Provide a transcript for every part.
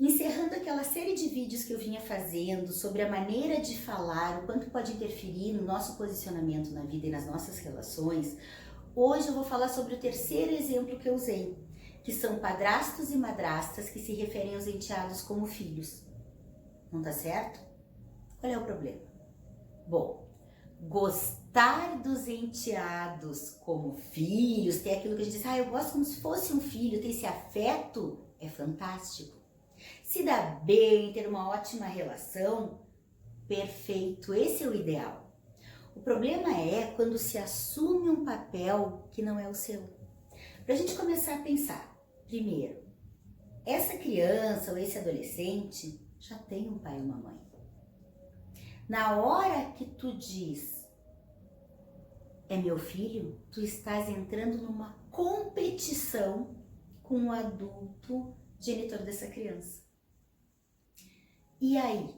Encerrando aquela série de vídeos que eu vinha fazendo sobre a maneira de falar, o quanto pode interferir no nosso posicionamento na vida e nas nossas relações, hoje eu vou falar sobre o terceiro exemplo que eu usei, que são padrastos e madrastas que se referem aos enteados como filhos. Não tá certo? Qual é o problema? Bom, gostar dos enteados como filhos, ter aquilo que a gente diz, eu gosto como se fosse um filho, ter esse afeto, é fantástico. Se dar bem, ter uma ótima relação, perfeito, esse é o ideal. O problema é quando se assume um papel que não é o seu. Para a gente começar a pensar, primeiro, essa criança ou esse adolescente já tem um pai e uma mãe. Na hora que tu diz, é meu filho, tu estás entrando numa competição com o adulto genitor dessa criança. E aí,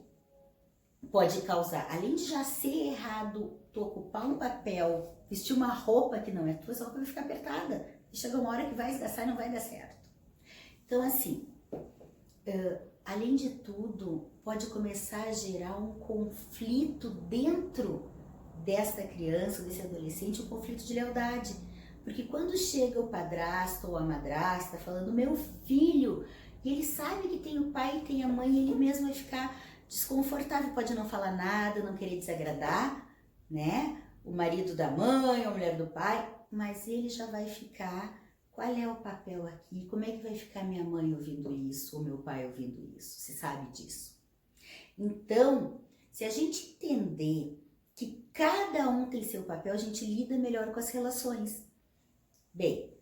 pode causar, além de já ser errado, tu ocupar um papel, vestir uma roupa que não é tua, essa roupa vai ficar apertada. E chega uma hora que vai esgaçar e não vai dar certo. Então assim, além de tudo, pode começar a gerar um conflito dentro desta criança, desse adolescente, um conflito de lealdade. Porque quando chega o padrasto ou a madrasta falando, meu filho, e ele sabe que tem o pai e tem a mãe, ele mesmo vai ficar desconfortável, pode não falar nada, não querer desagradar, né? O marido da mãe, a mulher do pai, mas ele já vai ficar, qual é o papel aqui? Como é que vai ficar minha mãe ouvindo isso, ou meu pai ouvindo isso? Você sabe disso? Então, se a gente entender que cada um tem seu papel, a gente lida melhor com as relações. Bem,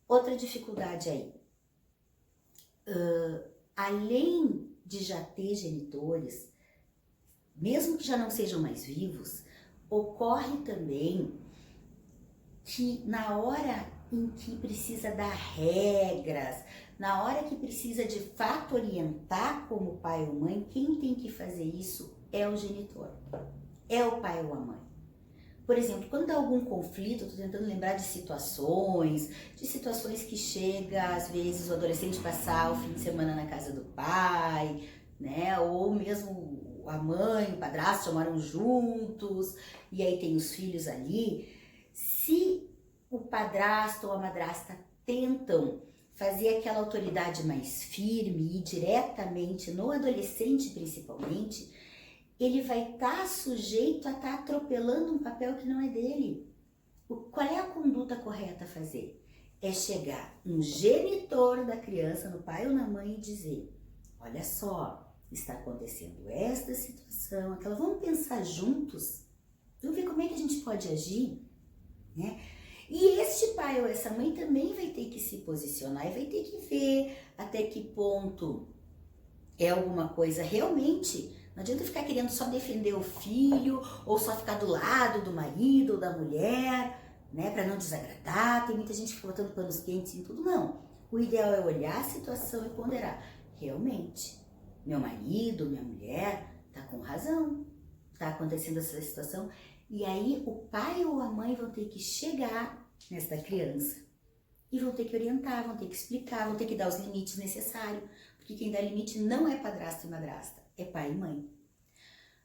outra dificuldade aí. Além de já ter genitores, mesmo que já não sejam mais vivos, ocorre também que na hora em que precisa dar regras, na hora que precisa de fato orientar como pai ou mãe, quem tem que fazer isso é o genitor, é o pai ou a mãe. Por exemplo, quando há algum conflito, eu estou tentando lembrar de situações que chega, às vezes, o adolescente passar o fim de semana na casa do pai, né? Ou mesmo a mãe, o padrasto já moram juntos, e aí tem os filhos ali. Se o padrasto ou a madrasta tentam fazer aquela autoridade mais firme e diretamente no adolescente principalmente, ele vai estar sujeito a estar atropelando um papel que não é dele. Qual é a conduta correta a fazer? É chegar um genitor da criança, no pai ou na mãe, e dizer, olha só, está acontecendo esta situação, aquela, vamos pensar juntos, vamos ver como é que a gente pode agir, né? E este pai ou essa mãe também vai ter que se posicionar e vai ter que ver até que ponto é alguma coisa realmente. Não adianta ficar querendo só defender o filho ou só ficar do lado do marido ou da mulher, né, para não desagradar. Tem muita gente que fica botando panos quentes em tudo. Não. O ideal é olhar a situação e ponderar. Realmente, meu marido, minha mulher tá com razão. Tá acontecendo essa situação. E aí o pai ou a mãe vão ter que chegar nesta criança e vão ter que orientar, vão ter que explicar, vão ter que dar os limites necessários. Porque quem dá limite não é padrasto e madrasta, é pai e mãe.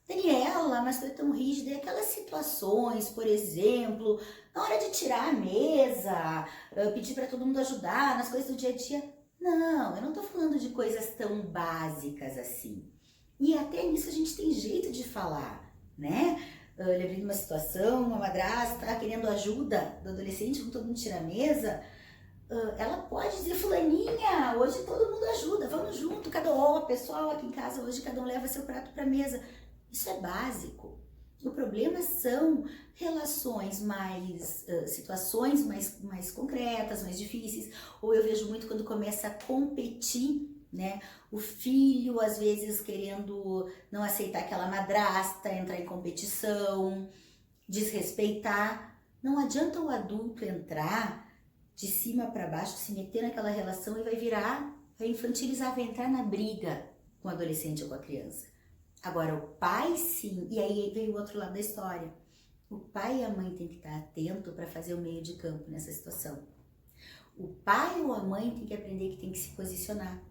Daniela, mas tu é tão rígida. E aquelas situações, por exemplo, na hora de tirar a mesa, pedir para todo mundo ajudar nas coisas do dia a dia. Não, eu não tô falando de coisas tão básicas assim. E até nisso a gente tem jeito de falar, né? Eu lembrei de uma situação, uma madrasta querendo ajuda do adolescente, como todo mundo tira a mesa. Ela pode dizer, fulaninha, hoje todo mundo ajuda, vamos junto, pessoal aqui em casa, hoje cada um leva seu prato para a mesa. Isso é básico. O problema são relações situações mais concretas, mais difíceis, ou eu vejo muito quando começa a competir, né? O filho, às vezes, querendo não aceitar aquela madrasta, entrar em competição, desrespeitar. Não adianta o adulto entrar de cima para baixo, se meter naquela relação e vai infantilizar, vai entrar na briga com o adolescente ou com a criança. Agora, o pai sim, e aí vem o outro lado da história. O pai e a mãe têm que estar atento para fazer o meio de campo nessa situação. O pai ou a mãe tem que aprender que tem que se posicionar.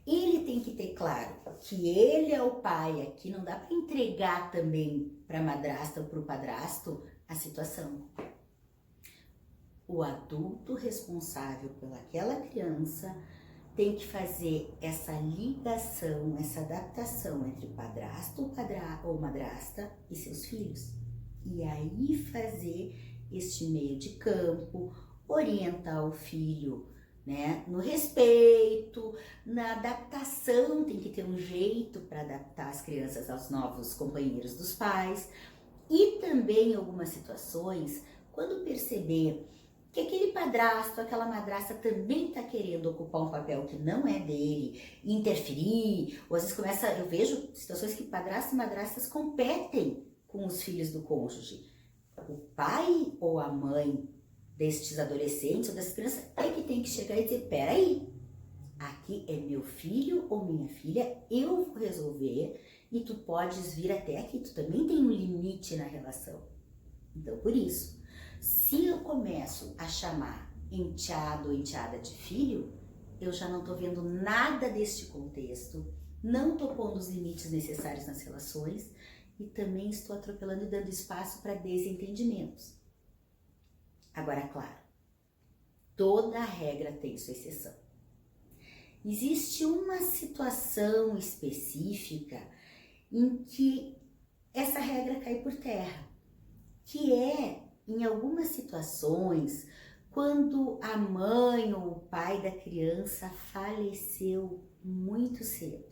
Ele tem que ter claro que ele é o pai aqui, não dá para entregar também para a madrasta ou para o padrasto a situação. O adulto responsável pelaquela criança tem que fazer essa ligação, essa adaptação entre padrasto ou madrasta e seus filhos. E aí fazer este meio de campo, orientar o filho, né, no respeito, na adaptação, tem que ter um jeito para adaptar as crianças aos novos companheiros dos pais. E também em algumas situações, quando perceber que aquele padrasto, aquela madrasta também está querendo ocupar um papel que não é dele, interferir, ou às vezes eu vejo situações que padrastos e madrastas competem com os filhos do cônjuge. O pai ou a mãe destes adolescentes ou das crianças é que tem que chegar e dizer, peraí, aqui é meu filho ou minha filha, eu vou resolver e tu podes vir até aqui, tu também tem um limite na relação. Então, por isso, se eu começo a chamar enteado ou enteada de filho, eu já não tô vendo nada deste contexto, não tô pondo os limites necessários nas relações e também estou atropelando e dando espaço para desentendimentos. Agora, claro, toda regra tem sua exceção. Existe uma situação específica em que essa regra cai por terra, que é, em algumas situações, quando a mãe ou o pai da criança faleceu muito cedo.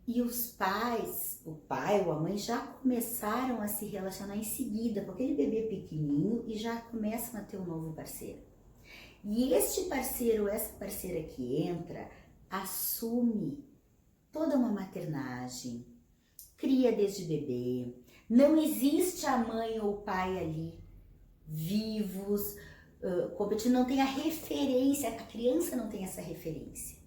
E os pais, o pai ou a mãe já começaram a se relacionar em seguida com aquele bebê pequenininho e já começam a ter um novo parceiro. E este parceiro, essa parceira que entra, assume toda uma maternagem, cria desde bebê, não existe a mãe ou o pai ali vivos, competindo, não tem a referência, a criança não tem essa referência.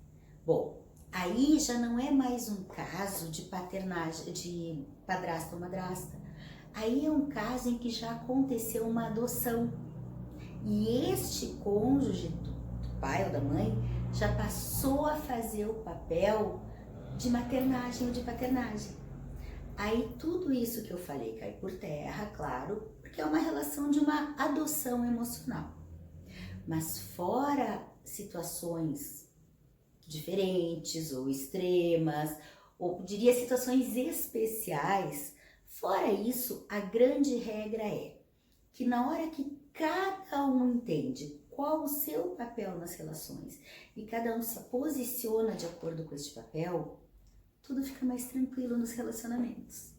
Bom, aí já não é mais um caso de paternagem, de padrasto ou madrasta. Aí é um caso em que já aconteceu uma adoção. E este cônjuge, do pai ou da mãe, já passou a fazer o papel de maternagem ou de paternagem. Aí tudo isso que eu falei cai por terra, claro, porque é uma relação de uma adoção emocional. Mas fora situações diferentes ou extremas, ou diria situações especiais, fora isso, a grande regra é que na hora que cada um entende qual o seu papel nas relações e cada um se posiciona de acordo com este papel, tudo fica mais tranquilo nos relacionamentos.